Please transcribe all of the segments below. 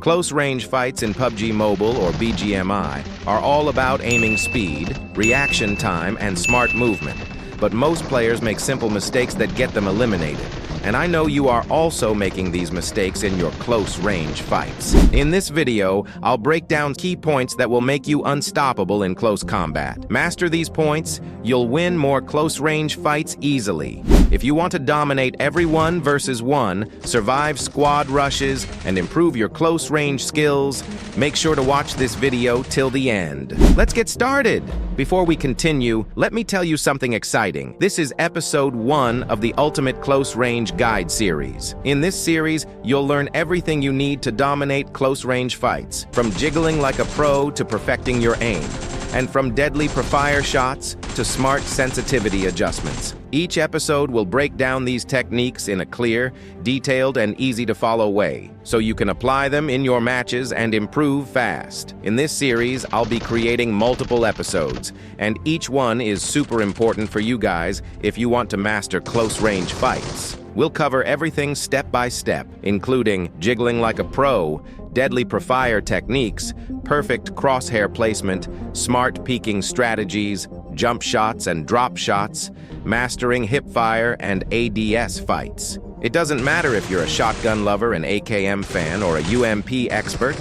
Close-range fights in PUBG Mobile or BGMI are all about aiming speed, reaction time, and smart movement. But most players make simple mistakes that get them eliminated. And I know you are also making these mistakes in your close-range fights. In this video, I'll break down key points that will make you unstoppable in close combat. Master these points, you'll win more close-range fights easily. If you want to dominate every 1 versus 1, survive squad rushes, and improve your close-range skills, make sure to watch this video till the end. Let's get started! Before we continue, let me tell you something exciting. This is episode 1 of the Ultimate Close Range Guide series. In this series, you'll learn everything you need to dominate close-range fights, from jiggling like a pro to perfecting your aim, and from deadly prefire shots to smart sensitivity adjustments. Each episode will break down these techniques in a clear, detailed, and easy-to-follow way, so you can apply them in your matches and improve fast. In this series, I'll be creating multiple episodes, and each one is super important for you guys if you want to master close-range fights. We'll cover everything step by step, including jiggling like a pro, deadly prefire techniques, perfect crosshair placement, smart peeking strategies, jump shots and drop shots, mastering hipfire and ADS fights. It doesn't matter if you're a shotgun lover, an AKM fan, or a UMP expert.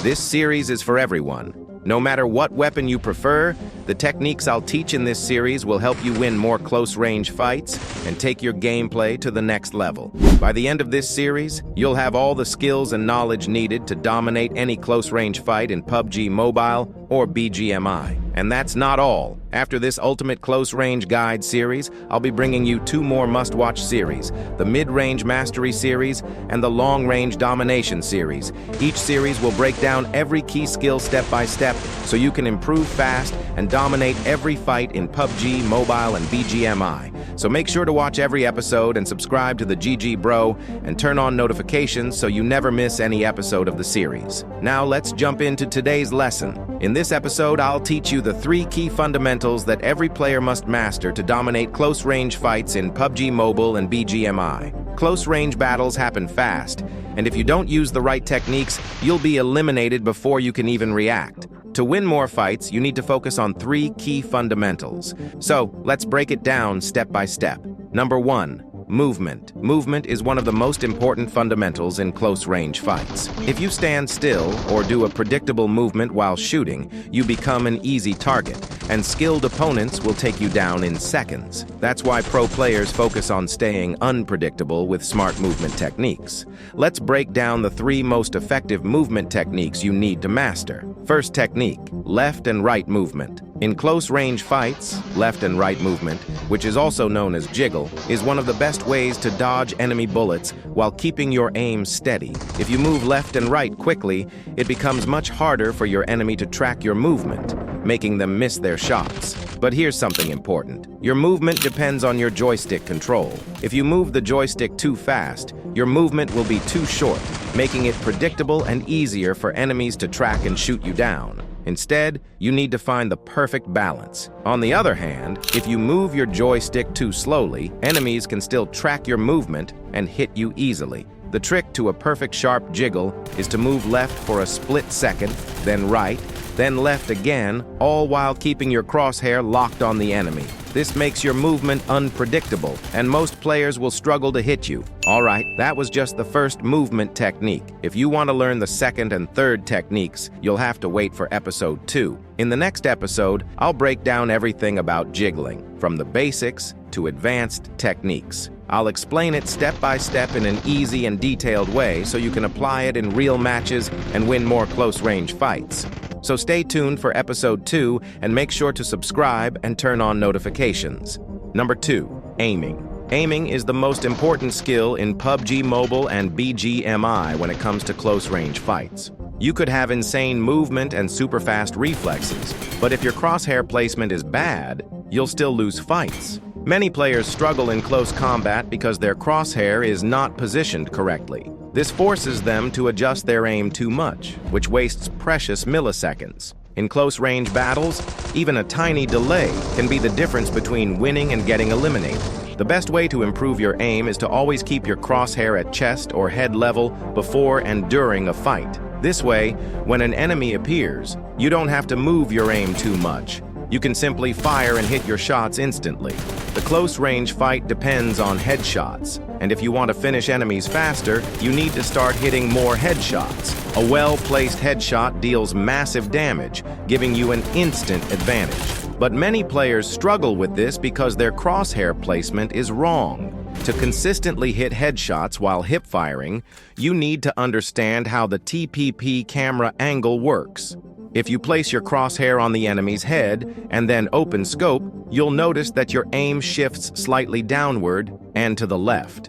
This series is for everyone. No matter what weapon you prefer, the techniques I'll teach in this series will help you win more close-range fights and take your gameplay to the next level. By the end of this series, you'll have all the skills and knowledge needed to dominate any close-range fight in PUBG Mobile or BGMI. And that's not all. After this Ultimate Close Range Guide series, I'll be bringing you 2 more must-watch series, the Mid-Range Mastery series and the Long-Range Domination series. Each series will break down every key skill step by step so you can improve fast and dominate every fight in PUBG, Mobile, and BGMI. So make sure to watch every episode and subscribe to the GG Bro and turn on notifications so you never miss any episode of the series. Now let's jump into today's lesson. In this episode, I'll teach you the 3 key fundamentals that every player must master to dominate close-range fights in PUBG Mobile and BGMI. Close-range battles happen fast, and if you don't use the right techniques, you'll be eliminated before you can even react. To win more fights, you need to focus on 3 key fundamentals. So, let's break it down step by step. Number 1. Movement. Movement is one of the most important fundamentals in close-range fights. If you stand still or do a predictable movement while shooting, you become an easy target, and skilled opponents will take you down in seconds. That's why pro players focus on staying unpredictable with smart movement techniques. Let's break down the 3 most effective movement techniques you need to master. First technique, left and right movement. In close-range fights, left and right movement, which is also known as jiggle, is one of the best ways to dodge enemy bullets while keeping your aim steady. If you move left and right quickly, it becomes much harder for your enemy to track your movement, making them miss their shots. But here's something important. Your movement depends on your joystick control. If you move the joystick too fast, your movement will be too short, making it predictable and easier for enemies to track and shoot you down. Instead, you need to find the perfect balance. On the other hand, if you move your joystick too slowly, enemies can still track your movement and hit you easily. The trick to a perfect sharp jiggle is to move left for a split second, then right, then left again, all while keeping your crosshair locked on the enemy. This makes your movement unpredictable, and most players will struggle to hit you. Alright, that was just the first movement technique. If you want to learn the second and third techniques, you'll have to wait for episode 2. In the next episode, I'll break down everything about jiggling, from the basics to advanced techniques. I'll explain it step by step in an easy and detailed way so you can apply it in real matches and win more close-range fights. So stay tuned for episode 2 and make sure to subscribe and turn on notifications. Number 2. Aiming. Aiming is the most important skill in PUBG Mobile and BGMI when it comes to close-range fights. You could have insane movement and super fast reflexes, but if your crosshair placement is bad, you'll still lose fights. Many players struggle in close combat because their crosshair is not positioned correctly. This forces them to adjust their aim too much, which wastes precious milliseconds. In close-range battles, even a tiny delay can be the difference between winning and getting eliminated. The best way to improve your aim is to always keep your crosshair at chest or head level before and during a fight. This way, when an enemy appears, you don't have to move your aim too much. You can simply fire and hit your shots instantly. The close-range fight depends on headshots, and if you want to finish enemies faster, you need to start hitting more headshots. A well-placed headshot deals massive damage, giving you an instant advantage. But many players struggle with this because their crosshair placement is wrong. To consistently hit headshots while hip firing, you need to understand how the TPP camera angle works. If you place your crosshair on the enemy's head and then open scope, you'll notice that your aim shifts slightly downward and to the left.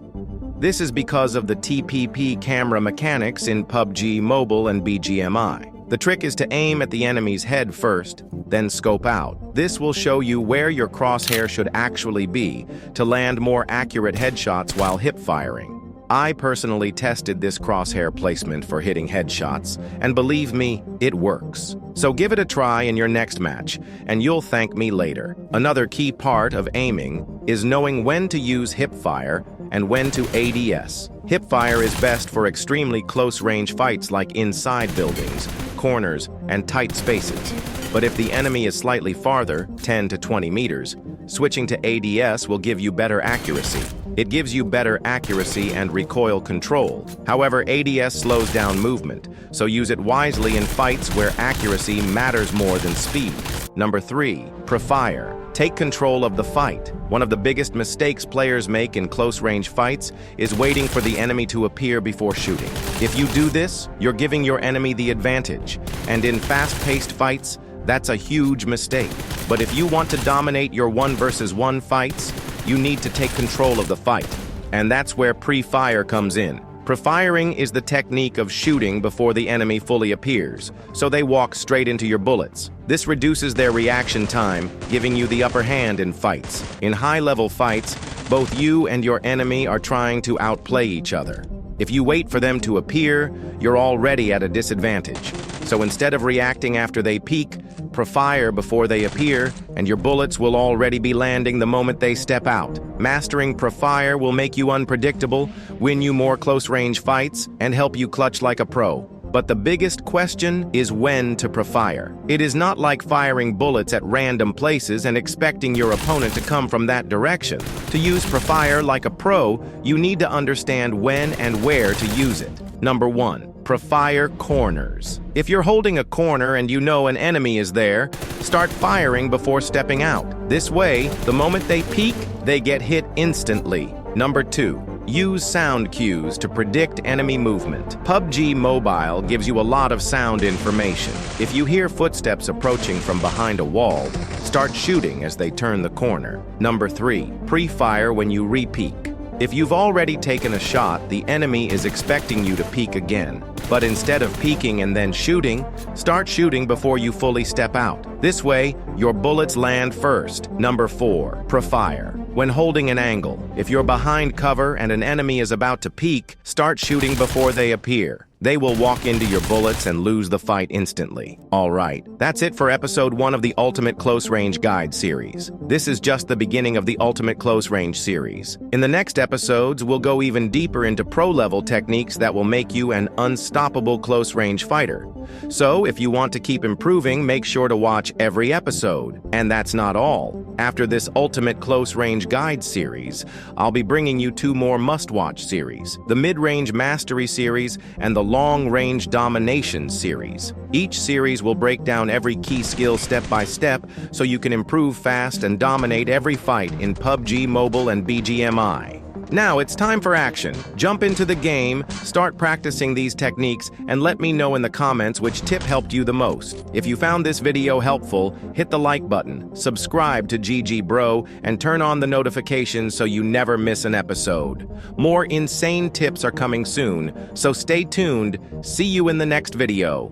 This is because of the TPP camera mechanics in PUBG Mobile and BGMI. The trick is to aim at the enemy's head first, then scope out. This will show you where your crosshair should actually be to land more accurate headshots while hip firing. I personally tested this crosshair placement for hitting headshots, and believe me, it works. So give it a try in your next match, and you'll thank me later. Another key part of aiming is knowing when to use hip fire and when to ADS. Hip fire is best for extremely close-range fights like inside buildings, corners, and tight spaces. But if the enemy is slightly farther, 10 to 20 meters, switching to ADS will give you better accuracy. It gives you better accuracy and recoil control. However, ADS slows down movement, so use it wisely in fights where accuracy matters more than speed. Number 3, pre-fire. Take control of the fight. One of the biggest mistakes players make in close-range fights is waiting for the enemy to appear before shooting. If you do this, you're giving your enemy the advantage, and in fast-paced fights, that's a huge mistake. But if you want to dominate your 1-versus-1 fights, you need to take control of the fight, and that's where pre-fire comes in. Pre-firing is the technique of shooting before the enemy fully appears, so they walk straight into your bullets. This reduces their reaction time, giving you the upper hand in fights. In high-level fights, both you and your enemy are trying to outplay each other. If you wait for them to appear, you're already at a disadvantage. So instead of reacting after they peek, pre-fire before they appear, and your bullets will already be landing the moment they step out. Mastering pre-fire will make you unpredictable, win you more close-range fights, and help you clutch like a pro. But the biggest question is when to pre-fire. It is not like firing bullets at random places and expecting your opponent to come from that direction. To use pre-fire like a pro, you need to understand when and where to use it. Number 1, pre-fire corners. If you're holding a corner and you know an enemy is there, start firing before stepping out. This way, the moment they peek, they get hit instantly. Number 2, use sound cues to predict enemy movement. PUBG Mobile gives you a lot of sound information. If you hear footsteps approaching from behind a wall, start shooting as they turn the corner. Number 3, pre-fire when you re-peek. If you've already taken a shot, the enemy is expecting you to peek again. But instead of peeking and then shooting, start shooting before you fully step out. This way, your bullets land first. Number 4, pre-fire. When holding an angle, if you're behind cover and an enemy is about to peek, start shooting before they appear. They will walk into your bullets and lose the fight instantly. Alright, that's it for episode 1 of the Ultimate Close Range Guide series. This is just the beginning of the Ultimate Close Range series. In the next episodes, we'll go even deeper into pro-level techniques that will make you an unstoppable close-range fighter. So, if you want to keep improving, make sure to watch every episode. And that's not all. After this Ultimate Close Range Guide series, I'll be bringing you 2 more must-watch series, the Mid-Range Mastery series and the Long-Range Domination series. Each series will break down every key skill step by step so you can improve fast and dominate every fight in PUBG Mobile and BGMI. Now it's time for action. Jump into the game, start practicing these techniques, and let me know in the comments which tip helped you the most. If you found this video helpful, hit the like button, subscribe to GG Bro, and turn on the notifications so you never miss an episode. More insane tips are coming soon, so stay tuned. See you in the next video.